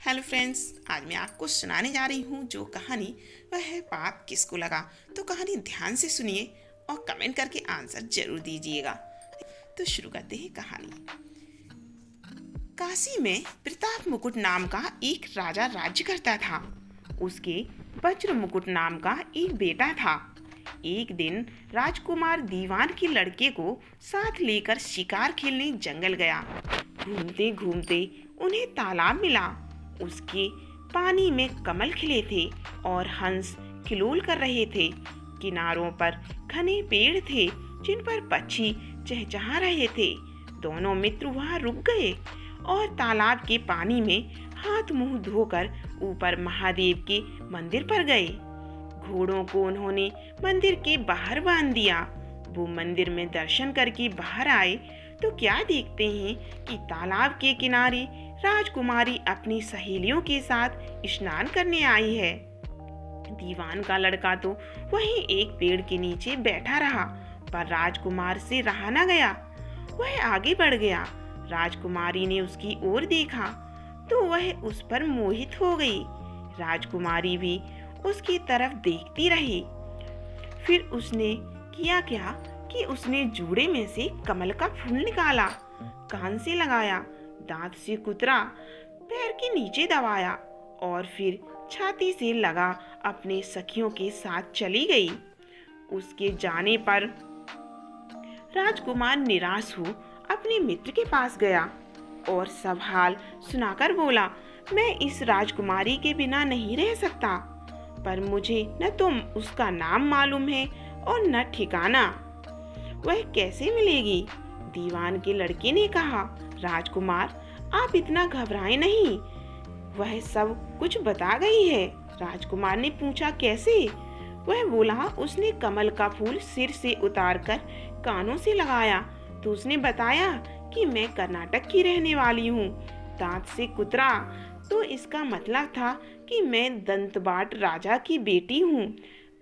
Hello friends, आज मैं आपको सुनाने जा रही हूँ जो कहानी वह है पाप किसको लगा। तो कहानी ध्यान से सुनिए और कमेंट करके आंसर जरूर दीजिएगा। तो शुरू करते हैं कहानी। काशी में प्रताप मुकुट नाम का एक राजा राज्य करता था। उसके वज्र मुकुट नाम का एक बेटा था। एक दिन राजकुमार दीवान के लड़के को साथ लेकर शिकार खेलने जंगल गया। घूमते घूमते उन्हें तालाब मिला। उसके पानी में कमल खिले थे और हंस किलोल कर रहे थे। किनारों पर घने पेड़ थे जिन पर पक्षी चहचहा रहे थे। दोनों मित्र वहां रुक गए और तालाब के पानी में हाथ मुंह धोकर ऊपर महादेव के मंदिर पर गए। घोड़ों को उन्होंने मंदिर के बाहर बांध दिया। वो मंदिर में दर्शन करके बाहर आए तो क्या देखते हैं कि तालाब के किनारे राजकुमारी अपनी सहेलियों के साथ स्नान करने आई है। दीवान का लड़का तो वहीं एक पेड़ के नीचे बैठा रहा, पर राजकुमार से रहा न गया। वह आगे बढ़ गया। राजकुमारी ने उसकी ओर देखा तो वह उस पर मोहित हो गई। राजकुमारी भी उसकी तरफ देखती रही। फिर उसने किया क्या कि उसने जूड़े में से कमल का फूल निकाला, कान से लगाया, दांत से कुतरा, पैर के नीचे दबाया और फिर छाती से लगा अपने सखियों के साथ चली गई। उसके जाने पर राजकुमार निराश हो अपने मित्र के पास गया और सब हाल सुनाकर बोला, मैं इस राजकुमारी के बिना नहीं रह सकता, पर मुझे न तो उसका नाम मालूम है और न ठिकाना। वह कैसे मिलेगी? दीवान के लड़के ने कहा, राजकुमार आप इतना घबराएं नहीं, वह सब कुछ बता गई है। राजकुमार ने पूछा, कैसे? वह बोला, उसने कमल का फूल सिर से उतारकर कानों से लगाया तो उसने बताया कि मैं कर्नाटक की रहने वाली हूँ। दांत से कुतरा तो इसका मतलब था कि मैं दंतबाट राजा की बेटी हूँ।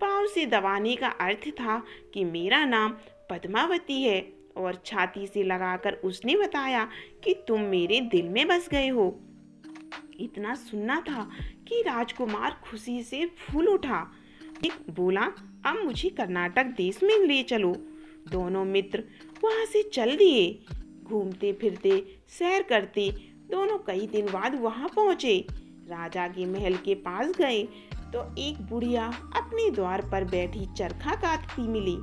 पाँव से दबाने का अर्थ था कि मेरा नाम पद्मावती है और छाती से लगाकर उसने बताया कि तुम मेरे दिल में बस गए हो। इतना सुनना था कि राजकुमार खुशी से फूल उठा। बोला, अब मुझे कर्नाटक देश में ले चलो। दोनों मित्र वहां से चल दिए। घूमते फिरते सैर करते दोनों कई दिन बाद वहां पहुंचे। राजा के महल के पास गए तो एक बुढ़िया अपने द्वार पर बैठी चरखा काटती मिली।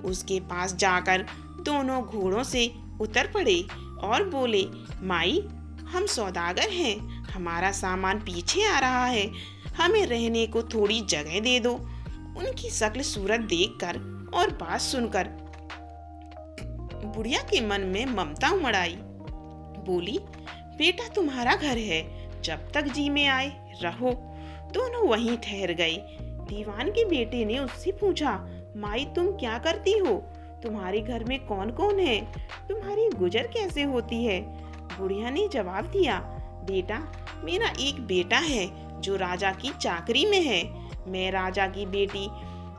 उसके पास जाकर दोनों घोड़ों से उतर पड़े और बोले, माई हम सौदागर हैं, हमारा सामान पीछे आ रहा है, हमें रहने को थोड़ी जगह दे दो। उनकी शक्ल सूरत देखकर और बात सुनकर बुढ़िया के मन में ममता उमड़ आई। बोली, बेटा तुम्हारा घर है, जब तक जी में आए रहो। दोनों वहीं ठहर गए। दीवान के बेटे ने उससे पूछा, माई तुम क्या करती हो? तुम्हारे घर में कौन कौन है? तुम्हारी गुजर कैसे होती है? बुढ़िया ने जवाब दिया, बेटा मेरा एक बेटा है जो राजा की चाकरी में है। मैं राजा की बेटी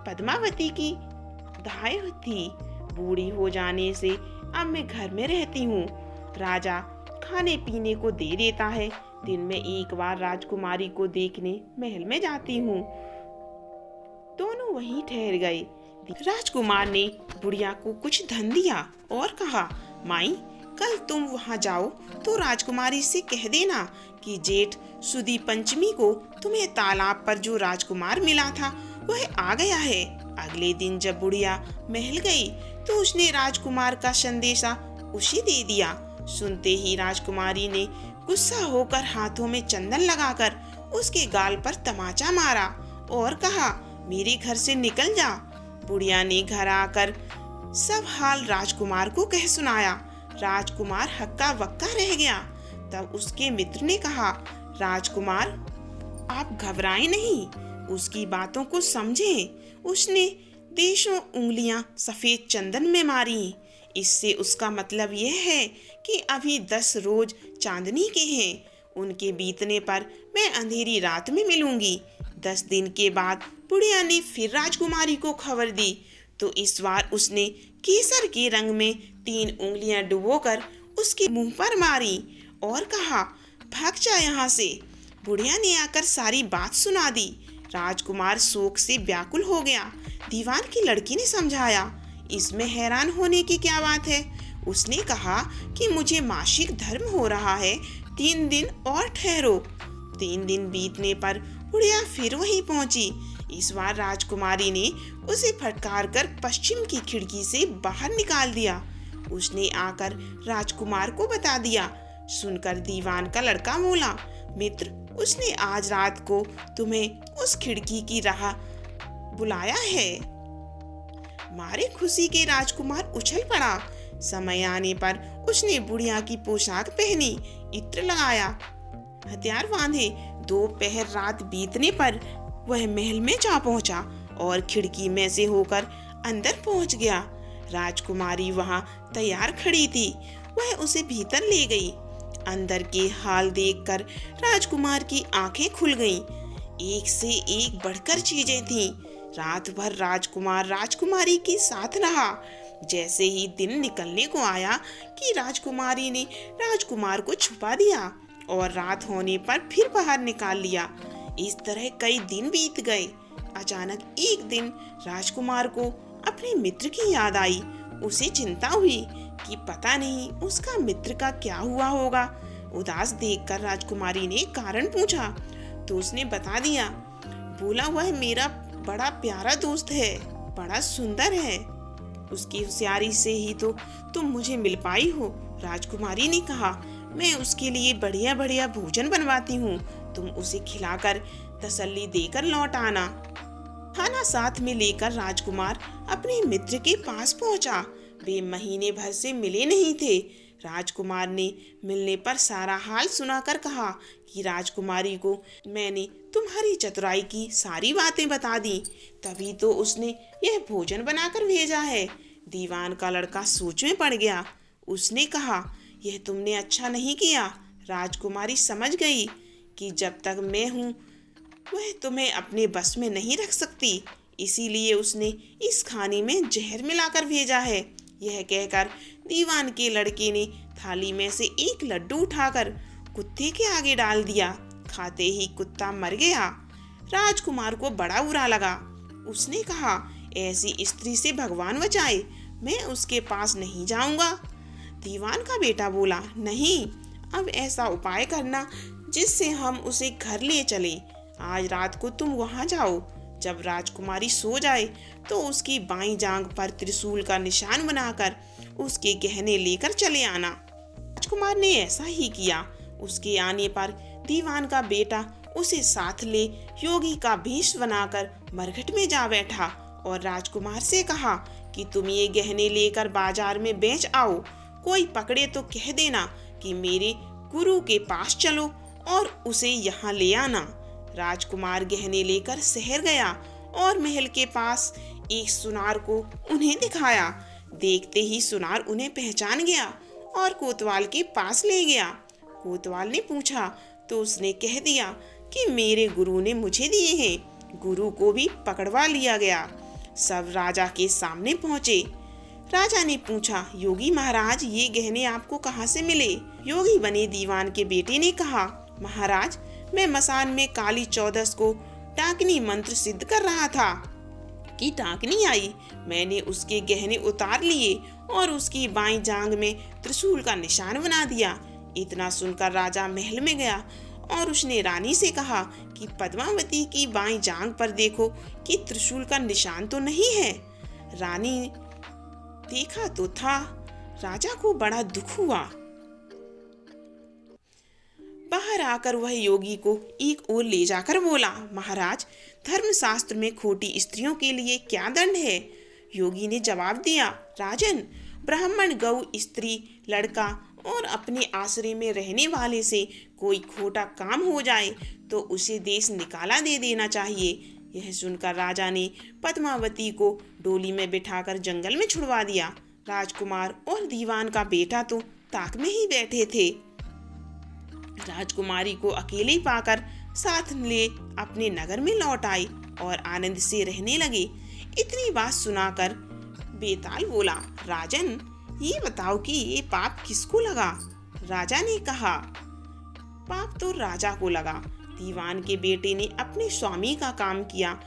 पद्मावती की दाई थी। बूढ़ी हो जाने से अब मैं घर में रहती हूँ। राजा खाने पीने को दे देता है। दिन में एक बार राजकुमारी को देखने महल में जाती हूँ। दोनों वहीं ठहर गए। राजकुमार ने बुढ़िया को कुछ धन दिया और कहा, माई कल तुम वहां जाओ तो राजकुमारी से कह देना कि जेठ सुदी पंचमी को तुम्हें तालाब पर जो राजकुमार मिला था वह आ गया है। अगले दिन जब बुढ़िया महल गई तो उसने राजकुमार का संदेशा उसे दे दिया। सुनते ही राजकुमारी ने गुस्सा होकर हाथों में चंदन लगाकर उसके गाल पर तमाचा मारा और कहा, मेरे घर से निकल जा। बुढ़िया ने घर आकर सब हाल राजकुमार को कह सुनाया। राजकुमार हक्का बक्का रह गया। तब उसके मित्र ने कहा, राजकुमार आप घबराएं नहीं, उसकी बातों को समझें। उसने देशों उंगलियां सफेद चंदन में मारी। इससे उसका मतलब यह है कि अभी 10 रोज चांदनी के हैं। उनके बीतने पर मैं अंधेरी रात में मिलूंगी। 10 दिन के बाद बुढ़िया ने फिर राजकुमारी को खबर दी तो इस बार उसने केसर के रंग में 3 उंगलियां डुबोकर उसके मुंह पर मारी और कहा, भाग जा यहाँ से। बुढ़िया ने आकर सारी बात सुना दी। राजकुमार शोक से व्याकुल हो गया। दीवान की लड़की ने समझाया, इसमें हैरान होने की क्या बात है। उसने कहा कि मुझे मासिक धर्म हो रहा है, 3 दिन और ठहरो। 3 दिन बीतने पर बुढ़िया फिर वहीं पहुंची। इस बार राजकुमारी ने उसे फटकार कर पश्चिम की खिड़की से बाहर निकाल दिया। उसने आकर राजकुमार को बता दिया। सुनकर दीवान का लड़का बोला, मित्र, उसने आज रात को तुम्हें उस खिड़की की राह बुलाया है। मारे खुशी के राजकुमार उछल पड़ा। समय आने पर उसने बुढ़िया की पोशाक पहनी, इत्र लगाया, हथियार बांधे। 2 पहर रात बीतने पर वह महल में जा पहुंचा और खिड़की में से होकर अंदर पहुंच गया। राजकुमारी वहां तैयार खड़ी थी। वह उसे भीतर ले गई। अंदर के हाल देखकर राजकुमार की आंखें खुल गईं। एक से एक बढ़कर चीजें थीं। रात भर राजकुमार राजकुमारी के साथ रहा। जैसे ही दिन निकलने को आया कि राजकुमारी ने राजकुमार को छुपा दिया और रात होने पर फिर बाहर निकाल लिया। इस तरह कई दिन बीत गए। अचानक एक दिन राजकुमार को अपने मित्र की याद आई। उसे चिंता हुई कि पता नहीं उसका मित्र का क्या हुआ होगा। उदास देखकर राजकुमारी ने कारण पूछा तो उसने बता दिया। बोला, वह मेरा बड़ा प्यारा दोस्त है, बड़ा सुंदर है। उसकी होशियारी से ही तो तुम मुझे मिल पाई हो। राजकुमारी ने कहा, मैं उसके लिए बढ़िया बढ़िया भोजन बनवाती हूँ, तुम उसे खिलाकर तसल्ली देकर लौट आना। खाना साथ में लेकर राजकुमार अपने मित्र के पास पहुंचा। वे महीने भर से मिले नहीं थे। राजकुमार ने मिलने पर सारा हाल सुनाकर कहा कि राजकुमारी को मैंने तुम्हारी चतुराई की सारी बातें बता दी, तभी तो उसने यह भोजन बनाकर भेजा है। दीवान का लड़का सोच में पड़ गया। उसने कहा, यह तुमने अच्छा नहीं किया। राजकुमारी समझ गई कि जब तक मैं हूँ वह तुम्हें अपने बस में नहीं रख सकती, इसीलिए उसने इस खाने में जहर मिलाकर भेजा है। यह कहकर दीवान के लड़के ने थाली में से एक लड्डू उठाकर कुत्ते के आगे डाल दिया। खाते ही कुत्ता मर गया। राजकुमार को बड़ा बुरा लगा। उसने कहा, ऐसी स्त्री से भगवान बचाए, मैं उसके पास नहीं जाऊंगा। दीवान का बेटा बोला, नहीं, अब ऐसा उपाय करना जिससे हम उसे घर ले चलें। आज रात को तुम वहां जाओ। जब राजकुमारी सो जाए तो उसकी बाईं जांघ पर त्रिशूल का निशान बनाकर उसके गहने लेकर चले आना। राजकुमार ने ऐसा ही किया। उसके आने पर दीवान का बेटा उसे साथ ले योगी का भेष बनाकर मरघट में जा बैठा और राजकुमार से कहा कि तुम ये गहने लेकर बाजार में बेच आओ। कोई पकड़े तो कह देना कि मेरे गुरु के पास चलो और उसे यहाँ ले आना। राजकुमार गहने लेकर शहर गया और महल के पास एक सुनार को उन्हें दिखाया। देखते ही सुनार उन्हें पहचान गया और कोतवाल के पास ले गया। कोतवाल ने पूछा तो उसने कह दिया कि मेरे गुरु ने मुझे दिए हैं। गुरु को भी पकड़वा लिया गया। सब राजा के सामने पहुंचे। राजा ने पूछा, योगी महाराज, ये गहने आपको कहाँ से मिले? योगी बने दीवान के बेटे ने कहा, महाराज, मैं मसान में काली चौदस को डाकनी मंत्र सिद्ध कर रहा था कि डाकनी आई। मैंने उसके गहने उतार लिए और उसकी बाईं जांघ में त्रिशूल का निशान बना दिया। इतना सुनकर राजा महल में गया और उसने रानी से कहा कि पद्मावती की बाईं जांघ पर देखो कि त्रिशूल का निशान तो नहीं है। रानी देखा तो था। राजा को बड़ा दुख हुआ। बाहर आकर वह योगी को एक ओर ले जाकर बोला, महाराज, धर्मशास्त्र में खोटी स्त्रियों के लिए क्या दंड है? योगी ने जवाब दिया, राजन, ब्राह्मण, गौ, स्त्री, लड़का और अपने आश्रय में रहने वाले से कोई खोटा काम हो जाए तो उसे देश निकाला दे देना चाहिए। यह सुनकर राजा ने पद्मावती को डोली में बिठाकर जंगल में छुड़वा दिया। राजकुमार और दीवान का बेटा तो ताक में ही बैठे थे। राजकुमारी को अकेले पाकर साथ ले अपने नगर में लौट आई और आनंद से रहने लगे। इतनी बात सुनाकर बेताल बोला, राजन, ये बताओ कि ये पाप किसको लगा? राजा ने कहा, पाप तो राजा को लगा, दीवान के बेटे ने अपने स्वामी का काम किया।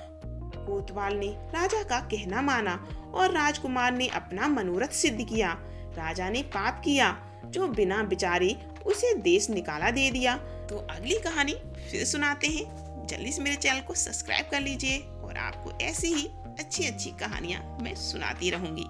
कोतवाल ने राजा का कहना माना और राजकुमार ने अपना मनोरथ सिद्ध किया। राजा ने पाप किया जो बिना विचारे उसे देश निकाला दे दिया। तो अगली कहानी फिर सुनाते हैं। जल्दी से मेरे चैनल को सब्सक्राइब कर लीजिए और आपको ऐसी ही अच्छी अच्छी कहानियां मैं सुनाती रहूंगी।